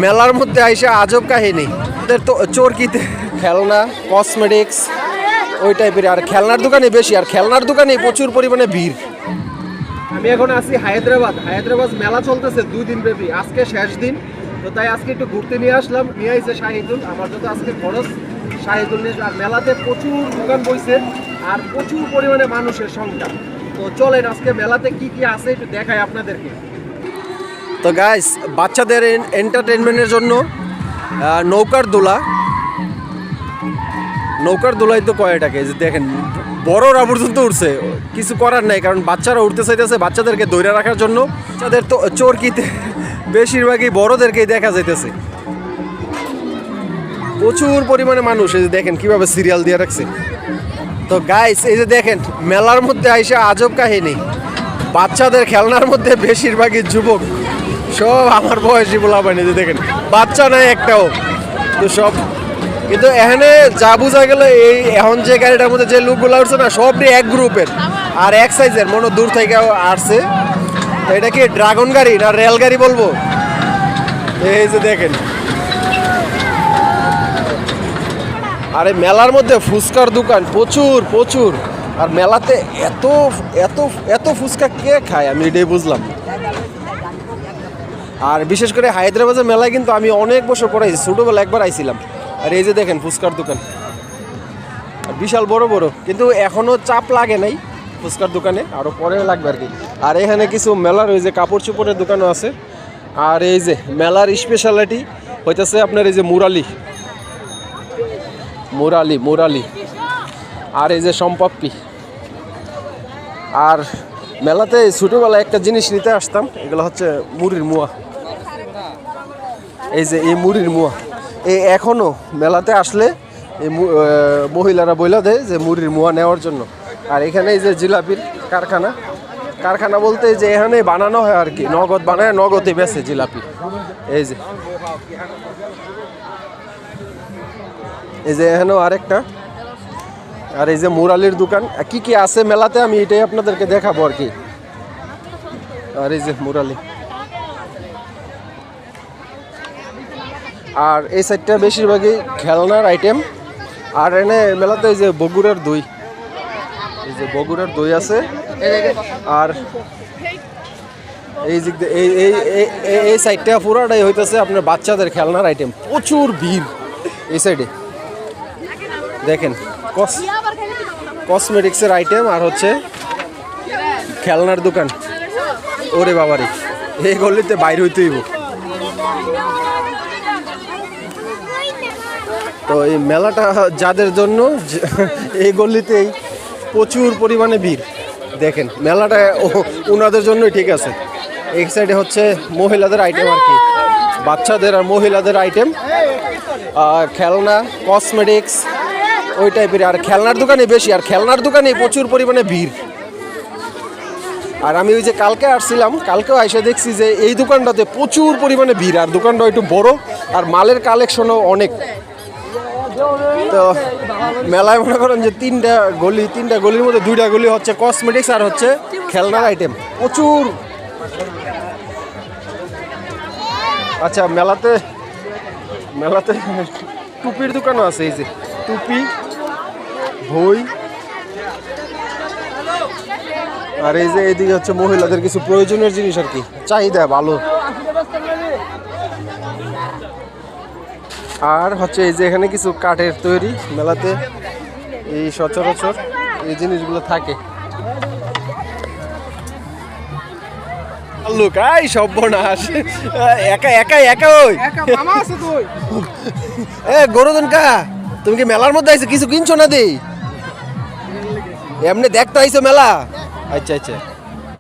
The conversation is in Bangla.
মেলার মধ্যে আইসা আজব কাহিনী, ওদের তো চরকিতে খেলনা, কসমেটিক্স ওই টাইপের, আর খেলনার দোকানে বেশি, আর খেলনার দোকানে প্রচুর পরিমাণে ভিড়। আমি এখন আছি হায়দ্রাবাদ মেলা চলতেছে 2 দিন ব্যাপী, আজকে শেষ দিন, তো তাই আজকে একটু ঘুরতে নিয়ে আসলাম। নিয়ে আইছে শাহিদুল, আমার যত আজকে খরচ শাহিদুল নিয়ে। আর মেলাতে প্রচুর দোকান বইছে আর প্রচুর পরিমাণে মানুষের সংখ্যা। তো চলেন আজকে মেলাতে কি কি আছে একটু দেখাই আপনাদেরকে। তো গাইস, বাচ্চাদের এন্টারটেনমেন্টের জন্য নৌকার দোলাই তো কয়টাকে যে দেখেন, বড়রা পর্যন্ত উঠছে, কিছু করার নাই, কারণ বাচ্চারা উঠতে চাইতেছে, বাচ্চাদেরকে ধরে রাখার জন্য। বাচ্চাদের তো চরকিতে বেশিরভাগই বড়দেরকেই দেখা যাইতেছে। প্রচুর পরিমাণে মানুষ, এই যে দেখেন কিভাবে সিরিয়াল দিয়ে রাখছে। তো গাইস, এই যে দেখেন মেলার মধ্যে আইসা আজব কাহিনী, বাচ্চাদের খেলনার মধ্যে বেশিরভাগই যুবক, সব আমার বয়সী বলা পায়নি, যে দেখেন বাচ্চা নাই একটাও, তো সব। কিন্তু এখানে যা বোঝা গেল, এই এখন যে গাড়িটার মধ্যে যে লোকগুলো উঠছে না, সবই এক গ্রুপের আর এক সাইজের, মনে দূর থেকে আসছে। তো এটা কি ড্রাগন গাড়ি না রেল গাড়ি বলবো? এই যে দেখেন, আরে মেলার মধ্যে ফুচকার দোকান প্রচুর। আর মেলাতে এত এত এত ফুচকা কে খায়, আমি এটাই বুঝলাম। আর বিশেষ করে হায়দ্রাবাদের মেলায় কিন্তু আমি অনেক বছর পরে আইছি, ছোটোবেলা একবার আইছিলাম। আর এই যে দেখেন ফুচকার দোকান বিশাল বড়, কিন্তু এখনও চাপ লাগে নাই ফুচকার দোকানে, আরও পরে লাগবে আর কি। আর এখানে কিছু মেলার ওই যে কাপড় চোপড়ের দোকানও আছে। আর এই যে মেলার স্পেশালিটি হইতেছে আপনার এই যে মুরালি, আর এই যে সম্পাপ্পি। আর মেলাতে ছোটোবেলায় একটা জিনিস নিতে আসতাম, এগুলো হচ্ছে মুড়ির মোয়া। এই যে এই মুড়ির মোয়া, এই এখনও মেলাতে আসলে এই মহিলারা বইলা দেয় যে মুড়ির মোয়া নেওয়ার জন্য। আর এখানে এই যে জিলাপির কারখানা বলতে যে এখানে বানানো হয় আর কি, নগদ বানায়, নগদে বেচে জিলাপি। এই যে এখানেও আরেকটা। আর এই যে মুরালির দোকান, কি কি আছে মেলাতে আমি এটাই আপনাদেরকে দেখাবো আর কি। আর এই যে মুরালি, আর এই সাইডটা বেশিরভাগই খেলনার আইটেম। আর এনে মেলাতে এই যে বগুড়ার দই আছে। আর এই সাইডটা পুরাটাই হইতেছে আপনার বাচ্চাদের খেলনার আইটেম, প্রচুর ভিড় এই সাইডে। দেখেন কসমেটিক্সের আইটেম আর হচ্ছে খেলনার দোকান। ওরে বাবারে, এই গলিতে বাইরে হইতে হইব। তো এই মেলাটা যাদের জন্য, এই গলিতেই প্রচুর পরিমাণে ভিড়। দেখেন মেলাটা ওনাদের জন্যই ঠিক আছে। এই সাইডে হচ্ছে মহিলাদের আইটেম আর কি, বাচ্চাদের আর মহিলাদের আইটেম, খেলনা, কসমেটিক্স ওই টাইপের। আর খেলনার দোকানে বেশি, আর খেলনার দোকানে প্রচুর পরিমাণে ভিড়। আর আমি ওই যে কালকে আসছিলাম, কালকেও এসে দেখছি যে এই দোকানটাতে প্রচুর পরিমাণে ভিড়, আর দোকানটা একটু বড়, আর মালের কালেকশনও অনেক। তো মেলায় মনে করেন যে তিনটা গলির মধ্যে 2টা গলি হচ্ছে কসমেটিক্স আর হচ্ছে খেলনার আইটেম প্রচুর। আচ্ছা, মেলাতে টুপির দোকানও আছে, এই যে টুপি, বই। আর এই যে এইদিকে হচ্ছে মহিলাদের কিছু প্রয়োজনীয় জিনিস আর কি, চাহিদা ভালো। আর হচ্ছে এই যে এখানে কিছু কাঠের তৈরি, মেলাতে এই সচরাচর এই জিনিসগুলো থাকে। লোক আই সর্বনাশ, একা ওই গরুদন কা, তুমি কি মেলার মধ্যে আইছো? কিছু কিনছো না? দেই এমনি দেখতে আইছো মেলা? আচ্ছা।